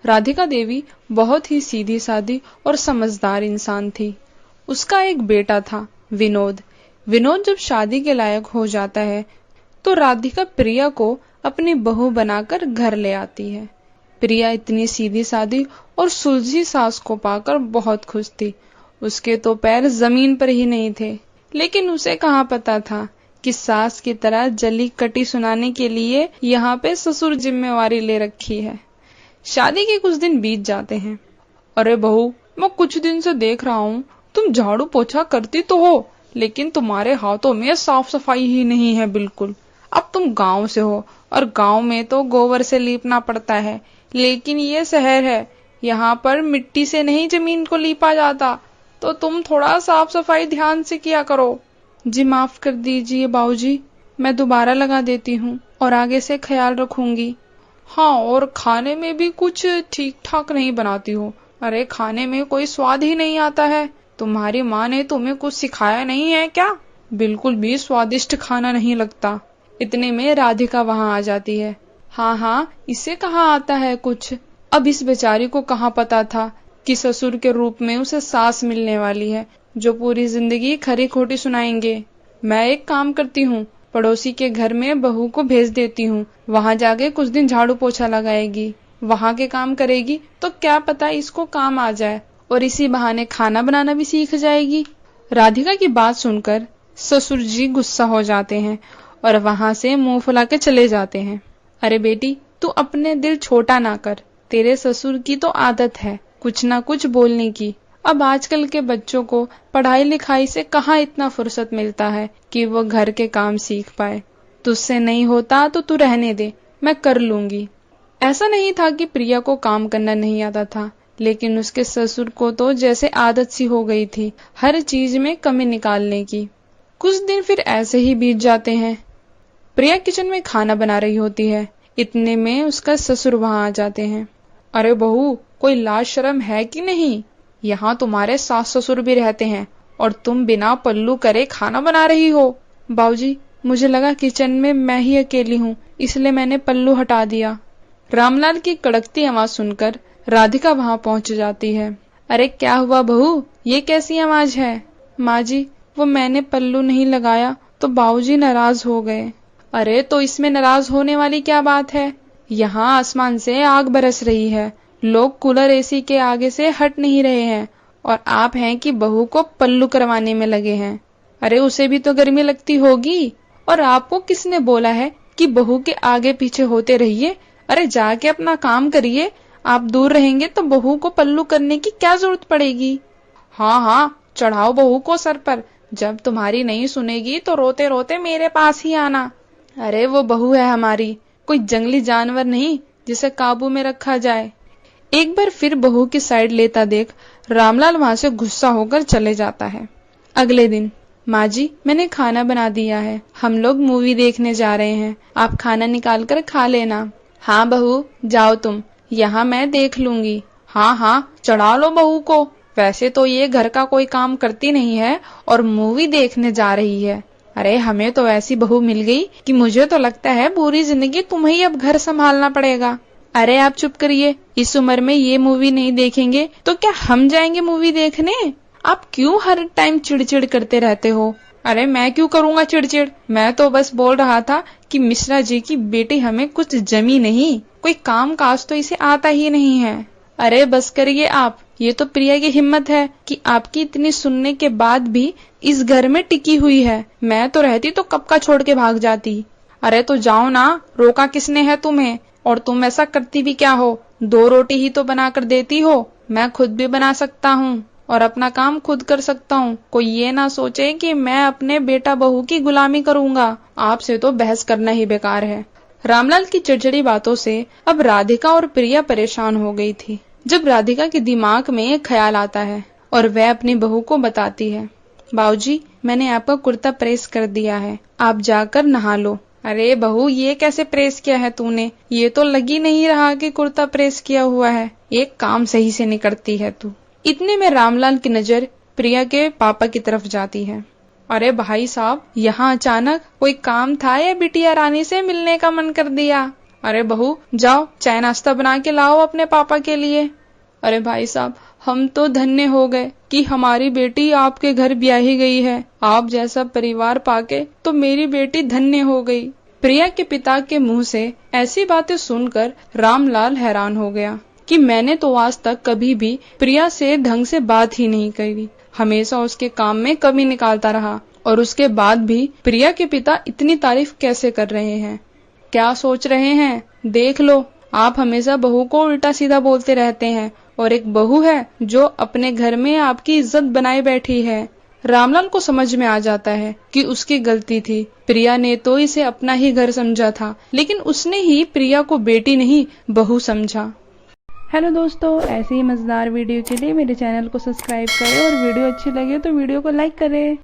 राधिका देवी बहुत ही सीधी सादी और समझदार इंसान थी। उसका एक बेटा था, विनोद। विनोद जब शादी के लायक हो जाता है तो राधिका प्रिया को अपनी बहू बनाकर घर ले आती है। प्रिया इतनी सीधी सादी और सुलझी सास को पाकर बहुत खुश थी। उसके तो पैर जमीन पर ही नहीं थे, लेकिन उसे कहाँ पता था कि सास की तरह जली कटी सुनाने के लिए यहाँ पे ससुर जिम्मेवारी ले रखी है। शादी के कुछ दिन बीत जाते हैं। अरे बहू, मैं कुछ दिन से देख रहा हूँ, तुम झाड़ू पोछा करती तो हो, लेकिन तुम्हारे हाथों में साफ सफाई ही नहीं है बिल्कुल। अब तुम गांव से हो और गांव में तो गोबर से लीपना पड़ता है, लेकिन ये शहर है, यहाँ पर मिट्टी से नहीं जमीन को लीपा जाता, तो तुम थोड़ा साफ सफाई ध्यान से किया करो। जी माफ कर दीजिए बाबूजी, मैं दोबारा लगा देती हूँ और आगे से ख्याल रखूंगी। हाँ, और खाने में भी कुछ ठीक ठाक नहीं बनाती हो। अरे खाने में कोई स्वाद ही नहीं आता है। तुम्हारी माँ ने तुम्हें कुछ सिखाया नहीं है क्या? बिल्कुल भी स्वादिष्ट खाना नहीं लगता। इतने में राधिका वहाँ आ जाती है। हाँ, इसे कहाँ आता है कुछ। अब इस बेचारी को कहाँ पता था कि ससुर के रूप में उसे सास मिलने वाली है, जो पूरी जिंदगी खरी खोटी सुनाएंगे। मैं एक काम करती हूँ, पड़ोसी के घर में बहू को भेज देती हूँ, वहाँ जाके कुछ दिन झाड़ू पोछा लगाएगी, वहाँ के काम करेगी, तो क्या पता इसको काम आ जाए और इसी बहाने खाना बनाना भी सीख जाएगी। राधिका की बात सुनकर ससुर जी गुस्सा हो जाते हैं और वहाँ से मुंह फुला के चले जाते हैं। अरे बेटी, तू अपने दिल छोटा ना कर, तेरे ससुर की तो आदत है कुछ ना कुछ बोलने की। अब आजकल के बच्चों को पढ़ाई लिखाई से कहाँ इतना फुर्सत मिलता है कि वो घर के काम सीख पाए। तुझसे नहीं होता तो तू रहने दे, मैं कर लूंगी। ऐसा नहीं था कि प्रिया को काम करना नहीं आता था, लेकिन उसके ससुर को तो जैसे आदत सी हो गई थी हर चीज में कमी निकालने की। कुछ दिन फिर ऐसे ही बीत जाते हैं। प्रिया किचन में खाना बना रही होती है, इतने में उसका ससुर वहां आ जाते हैं। अरे बहू, कोई लाज शर्म है कि नहीं? यहाँ तुम्हारे सास ससुर भी रहते हैं और तुम बिना पल्लू करे खाना बना रही हो। बाबूजी, मुझे लगा किचन में मैं ही अकेली हूँ, इसलिए मैंने पल्लू हटा दिया। रामलाल की कड़कती आवाज सुनकर राधिका वहां पहुंच जाती है। अरे क्या हुआ बहू, ये कैसी आवाज है? माँ जी, वो मैंने पल्लू नहीं लगाया तो बाबूजी नाराज हो गए। अरे तो इसमें नाराज होने वाली क्या बात है? यहाँ आसमान से आग बरस रही है, लोग कूलर एसी के आगे से हट नहीं रहे हैं और आप हैं कि बहू को पल्लू करवाने में लगे हैं। अरे उसे भी तो गर्मी लगती होगी, और आपको किसने बोला है कि बहू के आगे पीछे होते रहिए? अरे जाके अपना काम करिए, आप दूर रहेंगे तो बहू को पल्लू करने की क्या जरूरत पड़ेगी। हाँ, चढ़ाओ बहू को सर पर, जब तुम्हारी नहीं सुनेगी तो रोते रोते मेरे पास ही आना। अरे वो बहू है हमारी, कोई जंगली जानवर नहीं जिसे काबू में रखा जाए। एक बार फिर बहू की साइड लेता देख रामलाल वहां से गुस्सा होकर चले जाता है। अगले दिन, माँ जी, मैंने खाना बना दिया है, हम लोग मूवी देखने जा रहे हैं, आप खाना निकाल कर खा लेना। हाँ बहू, जाओ तुम, यहाँ मैं देख लूंगी। हाँ, चढ़ा लो बहू को, वैसे तो ये घर का कोई काम करती नहीं है और मूवी देखने जा रही है। अरे हमें तो ऐसी बहू मिल गई कि मुझे तो लगता है पूरी जिंदगी तुम्हें ही अब घर संभालना पड़ेगा। अरे आप चुप करिए, इस उम्र में ये मूवी नहीं देखेंगे तो क्या हम जाएंगे मूवी देखने? आप क्यों हर टाइम चिड़चिड़ करते रहते हो? अरे मैं क्यों करूँगा चिड़चिड़, मैं तो बस बोल रहा था कि मिश्रा जी की बेटी हमें कुछ जमी नहीं, कोई काम काज तो इसे आता ही नहीं है। अरे बस करिए आप, ये तो प्रिया की हिम्मत है कि आपकी इतनी सुनने के बाद भी इस घर में टिकी हुई है, मैं तो रहती तो कब का छोड़ के भाग जाती। अरे तो जाओ ना, रोका किसने है तुम्हें? और तुम ऐसा करती भी क्या हो, 2 रोटी ही तो बना कर देती हो, मैं खुद भी बना सकता हूँ और अपना काम खुद कर सकता हूँ। कोई ये ना सोचे कि मैं अपने बेटा बहू की गुलामी करूँगा। आपसे तो बहस करना ही बेकार है। रामलाल की चिड़चिड़ी बातों से अब राधिका और प्रिया परेशान हो गई थी। जब राधिका के दिमाग में एक ख्याल आता है और वह अपनी बहू को बताती है, बाबूजी, मैंने आपका कुर्ता प्रेस कर दिया है, आप जाकर नहा लो। अरे बहू, ये कैसे प्रेस किया है तूने? ये तो लग ही नहीं रहा कि कुर्ता प्रेस किया हुआ है, एक काम सही से नहीं करती है तू। इतने में रामलाल की नजर प्रिया के पापा की तरफ जाती है। अरे भाई साहब, यहाँ अचानक कोई काम था या बिटिया रानी से मिलने का मन कर दिया? अरे बहू, जाओ चाय नाश्ता बना के लाओ अपने पापा के लिए। अरे भाई साहब, हम तो धन्य हो गए कि हमारी बेटी आपके घर ब्याही गई है। आप जैसा परिवार पाके तो मेरी बेटी धन्य हो गई। प्रिया के पिता के मुंह से ऐसी बातें सुनकर रामलाल हैरान हो गया कि मैंने तो आज तक कभी भी प्रिया से ढंग से बात ही नहीं करी। हमेशा उसके काम में कमी निकालता रहा, और उसके बाद भी प्रिया के पिता इतनी तारीफ कैसे कर रहे हैं? क्या सोच रहे हैं? देख लो, आप हमेशा बहू को उल्टा सीधा बोलते रहते हैं, और एक बहू है जो अपने घर में आपकी इज्जत बनाए बैठी है। रामलाल को समझ में आ जाता है कि उसकी गलती थी। प्रिया ने तो इसे अपना ही घर समझा था, लेकिन उसने ही प्रिया को बेटी नहीं बहू समझा। हेलो दोस्तों, ऐसे ही मजेदार वीडियो के लिए मेरे चैनल को सब्सक्राइब करें और वीडियो अच्छी लगे तो वीडियो को लाइक करें।